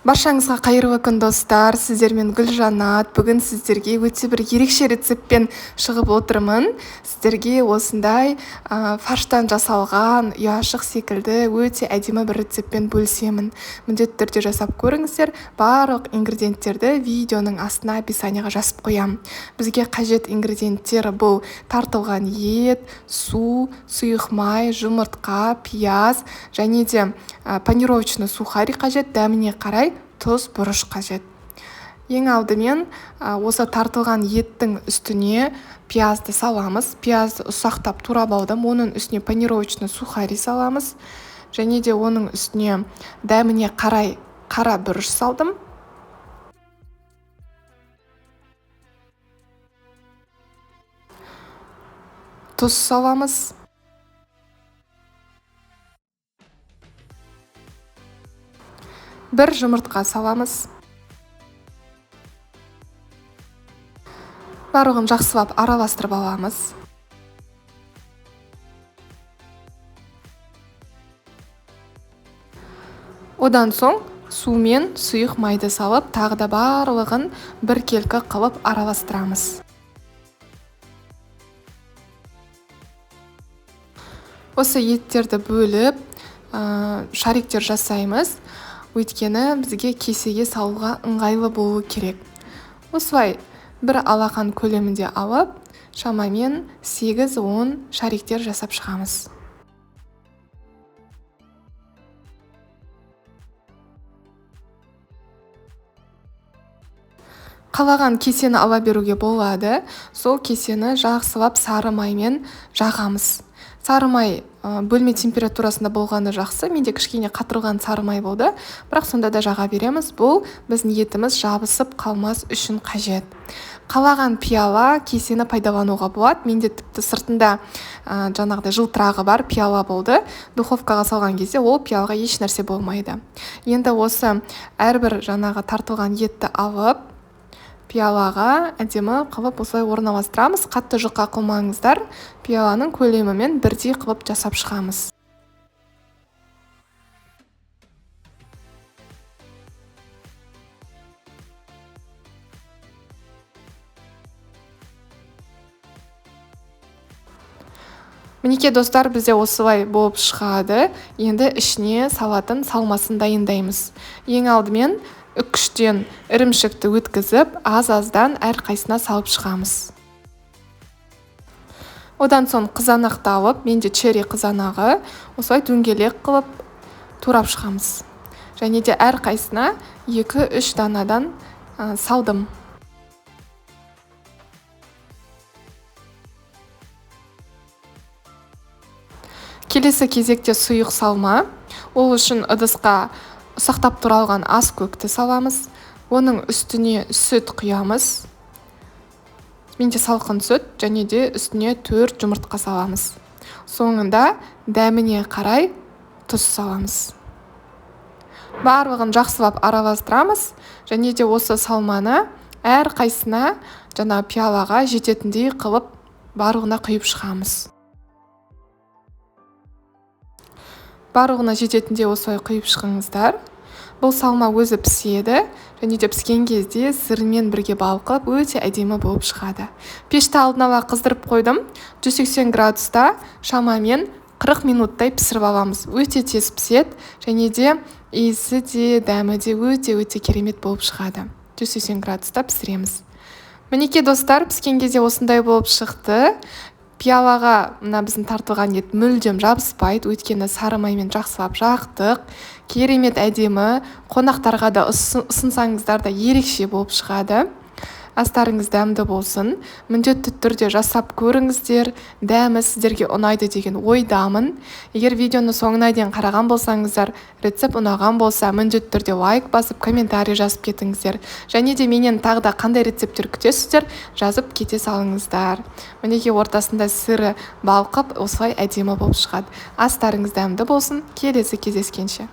Баршаңызға қайырлы күн достар, сіздермен Гүлжанат. Бүгін сіздерге өте бір ерекше рецептпен шығып отырмын. Сіздерге осындай фарштан жасалған ұяшық секілді өте әдемі бір рецептпен бөлісемін. Міндетті түрде жасап көріңіздер. Барлық ингредиенттерді видеоның астына описанияға жазып қоямын. Бізге қажет ингредиенттер бұл тартылған ет, су, сұйық май, жұмыртқа, пияз және де панировочный сухарь қажет, дәміне қарай тұз, бұрыш қажет. Ең алдымен осы тартылған еттің үстіне пиязды саламыз. Пиязды ұсақтап турап алдым. Оның үстіне панировочный сухарь саламыз. Және де оның үстіне дәміне қарай қара бұрыш салдым. Тұз саламыз. Бір жұмыртқа саламыз. Барлығын жақсылап араластырып аламыз. Одан соң су мен сұйық майды салып, тағы да барлығын бір келкі қылып араластырамыз. Осы еттерді бөліп, шариктер жасаймыз. Өйткені бізге кесеге салуға ыңғайлы болуы керек. Осылай бір алақан көлемінде алып, шамамен 8-10 шариктер жасап шығамыз. Қалаған кесені ала беруге болады. Сол кесені жақсылап сары маймен жағамыз. Сары май бөлме температурасында болғаны жақсы. Менде кішкене қатырылған сары май болды. Бірақ сонда да жаға береміз. Бұл біздің етіміз жабысып қалмас үшін қажет. Қалаған пияла кесені пайдалануға болады. Менде тіпті сыртында жаңағыдай жылтырағы бар пияла болды. Духовкаға салған кезде ол пиялаға еш нәрсе болмайды. Енді осы әрбір жаңағы тартылған етті алып, пиялаға әдемі қылып осылай орналастырамыз. Қатты жұқа қылмаңыздар. Пияланың көлемімен бірдей қылып жасап шығамыз. Мінеке достар, бізде осылай болып шығады. Енді ішіне салатын салмасын дайындаймыз. Ең алдымен үкіштен ірімшікті өткізіп, аз-аздан әр қайсына салып шығамыз. Одан соң қызанақты алып, менде черри қызанағы, осылай дөңгелек қылып турап шығамыз. Және де әр қайсына 2-3 данадан салдым. Келесі кезекте сұйық салма. Ол үшін ыдысқа ұсақтап туралған ас көкті саламыз. Оның үстіне сүт құямыз. Менде салқын сүт, және де үстіне 4 жұмыртқа саламыз. Соңында дәміне қарай тұз саламыз. Барлығын жақсылап араластырамыз. Және де осы салманы әр қайсына жаңа пиялаға жететіндей қылып барлығына құйып шығамыз. Барлығына жететінде осылай құйып шығыңыздар. Бұл салма өзі піседі, және де піскен кезде сырмен бірге балқып, өте әдемі болып шығады. Пешті алдын ала қыздырып қойдым. 180 градуста шамамен 40 минуттай пісіріп аламыз. Өте тез піседі, және де иісі де, дәмі де өте керемет болып шығады. 180 градуста пісіреміз. Мінеке достар, піскен кезде осындай болып шықты. Пиялаға біздің тартылған ет мүлдем жабыспайды, өйткені сары маймен жақсылап жақтық. Керемет әдемі, қонақтарға да ұсынсаңыздар да ерекше болып шығады. Астарыңыз дәмді болсын. Міндетті түрде жасап көріңіздер. Дәмі сіздерге ұнайды деген ойдамын. Егер видеоны соңына дейін қараған болсаңыздар, рецепт ұнаған болса, міндетті түрде лайк басып, комментарий жазып кетіңіздер. Және де менен тағы да қандай рецепттер күтесіздер, жазып кете салыңыздар. Мінеке ортасында сыры балқып, осылай әдемі болып шығады. Астарыңыз дәмді болсын. Келесі кездескенше.